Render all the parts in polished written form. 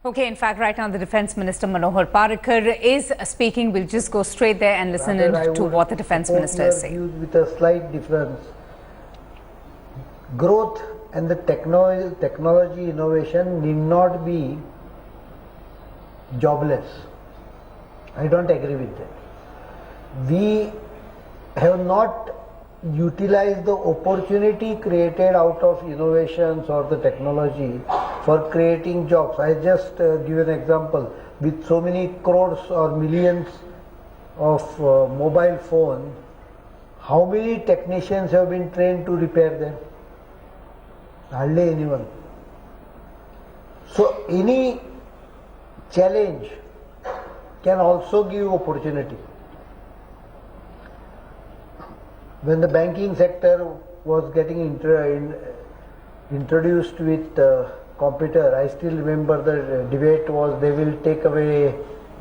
Okay, in fact, right now the Defence Minister Manohar Parrikar is speaking. We'll just go straight there and listen to what the Defence Minister is saying. With a slight difference. Growth and the technology innovation need not be jobless. I don't agree with that. We have not utilized the opportunity created out of innovations or the technology for creating jobs. I just give an example. With so many crores or millions of mobile phones, how many technicians have been trained to repair them? Hardly anyone. So any challenge can also give opportunity. When the banking sector was getting introduced with computer, I still remember the debate was they will take away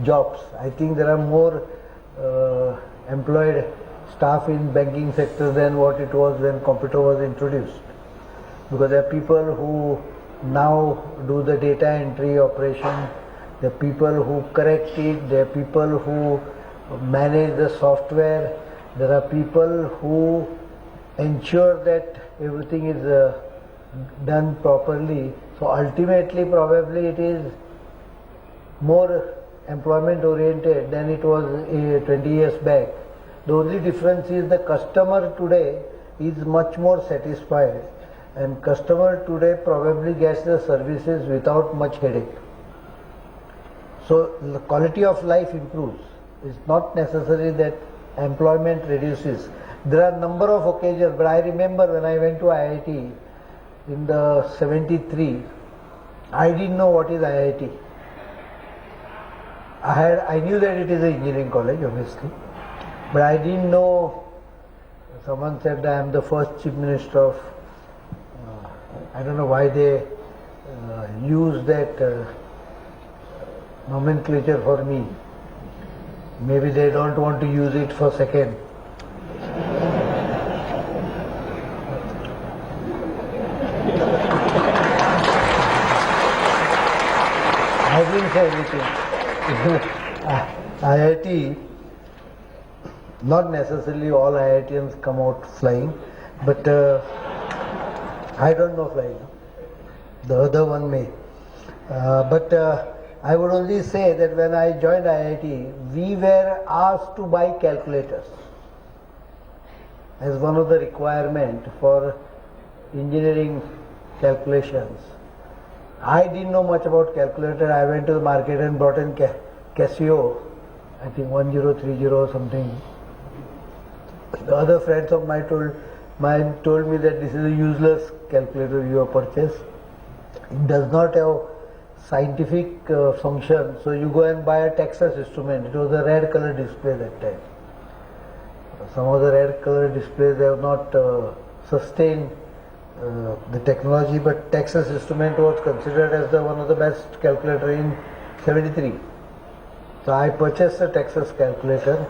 jobs. I think there are more employed staff in banking sector than what it was when computer was introduced. Because there are people who now do the data entry operation, there are people who correct it, there are people who manage the software, there are people who ensure that everything is done properly. So ultimately probably it is more employment oriented than it was 20 years back. The only difference is the customer today is much more satisfied, and customer today probably gets the services without much headache. So the quality of life improves. It's not necessary that employment reduces. There are number of occasions, but I remember when I went to IIT in the 73, I didn't know what is IIT. I knew that it is an engineering college, obviously, but I didn't know. Someone said I am the first chief minister of. I don't know why they use that nomenclature for me. Maybe they don't want to use it for second. I didn't say anything. IIT, not necessarily all IITians come out flying, but I don't know flying. The other one may. But I would only say that when I joined IIT, we were asked to buy calculators as one of the requirements for engineering calculations. I didn't know much about calculator. I went to the market and brought in Casio, I think 1030 or something. The other friends of mine told me that this is a useless calculator you have purchased. It does not have scientific function, so you go and buy a Texas instrument. It was a red color display that time. Some of the red color displays have not sustained the technology, but Texas Instrument was considered as one of the best calculator in 73. So I purchased a Texas calculator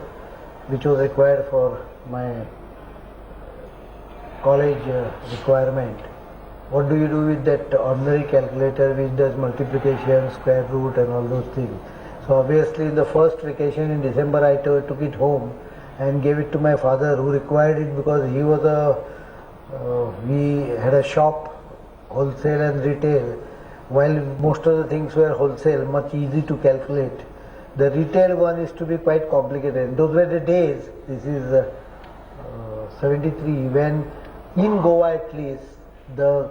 which was required for my college requirement. What do you do with that ordinary calculator which does multiplication, square root and all those things? So obviously in the first vacation in December I took it home and gave it to my father, who required it because he was we had a shop, wholesale and retail. While most of the things were wholesale, much easy to calculate, the retail one is to be quite complicated. Those were the days, this is 73, when in Goa at least, the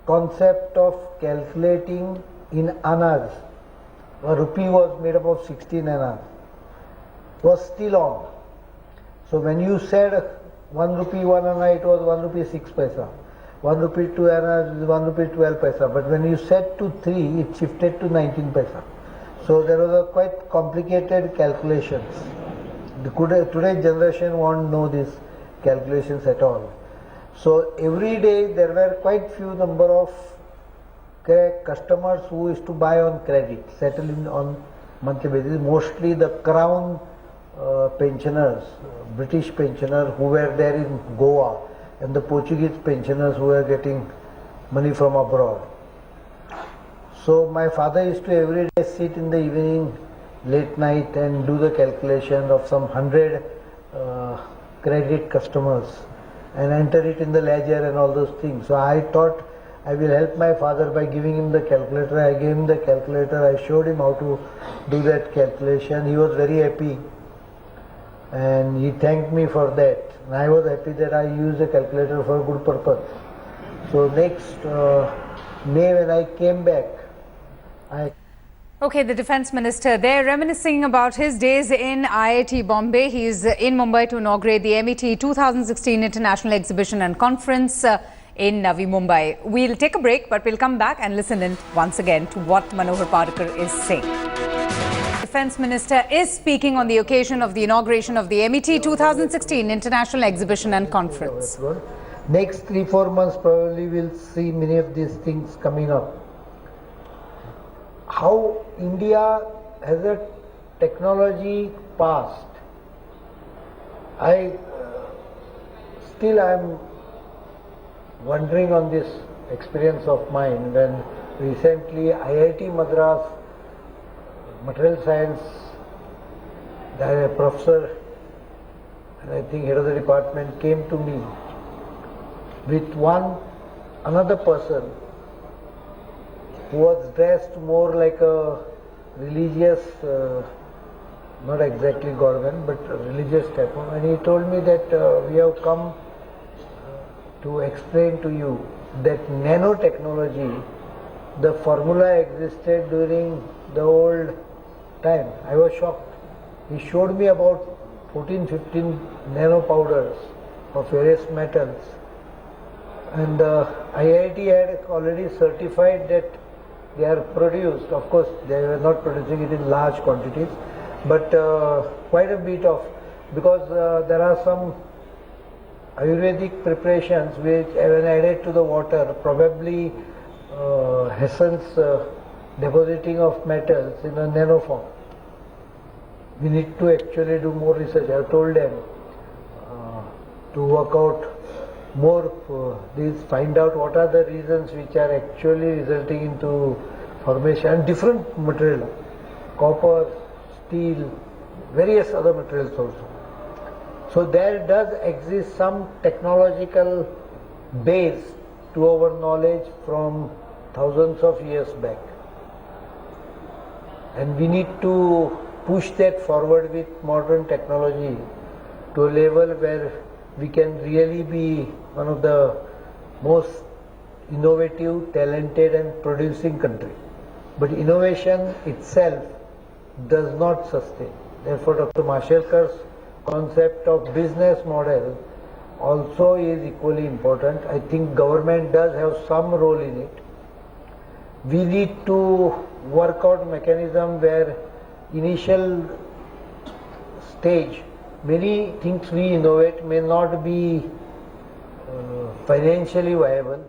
concept of calculating in annas, a rupee was made up of 16 annas, was still on. So when you said 1 rupee 1 anna, it was 1 rupee 6 paisa. 1 rupee 2 anna is 1 rupee 12 paisa. But when you said to 3, it shifted to 19 paisa. So there was a quite complicated calculations. Today's generation won't know these calculations at all. So every day there were quite few number of customers who used to buy on credit, settling on monthly basis. Mostly the crown pensioners, British pensioners who were there in Goa, and the Portuguese pensioners who were getting money from abroad. So my father used to every day sit in the evening, late night, and do the calculation of some 100 credit customers and enter it in the ledger and all those things. So I thought I will help my father by giving him the calculator. I gave him the calculator. I showed him how to do that calculation. He was very happy and he thanked me for that. And I was happy that I used the calculator for a good purpose. So next May when I came back, Okay, the Defence Minister there reminiscing about his days in IIT Bombay. He is in Mumbai to inaugurate the MET 2016 International Exhibition and Conference in Navi Mumbai. We'll take a break, but we'll come back and listen in once again to what Manohar Parrikar is saying. Defence Minister is speaking on the occasion of the inauguration of the MET 2016 International Exhibition and Conference. Next 3-4 months probably we'll see many of these things coming up. How India has a technology past. I am wondering on this experience of mine when recently IIT Madras Material Science, there a professor and I think head of the department came to me with another person who was dressed more like a religious, not exactly government, but religious type of, and he told me that we have come to explain to you that nanotechnology, the formula existed during the old time. I was shocked. He showed me about 14-15 nano powders of various metals, and IIT had already certified that they are produced. Of course, they were not producing it in large quantities, but quite a bit of, because there are some Ayurvedic preparations which, when added to the water, probably hastens depositing of metals in a nano form. We need to actually do more research. I have told them to work out more, find out what are the reasons which are actually resulting into formation, different material, copper, steel, various other materials also. So there does exist some technological base to our knowledge from thousands of years back, and we need to push that forward with modern technology to a level where we can really be one of the most innovative, talented and producing country. But innovation itself does not sustain. Therefore, Dr. Mashelkar's concept of business model also is equally important. I think government does have some role in it. We need to work out mechanism where initial stage many things we innovate may not be financially viable.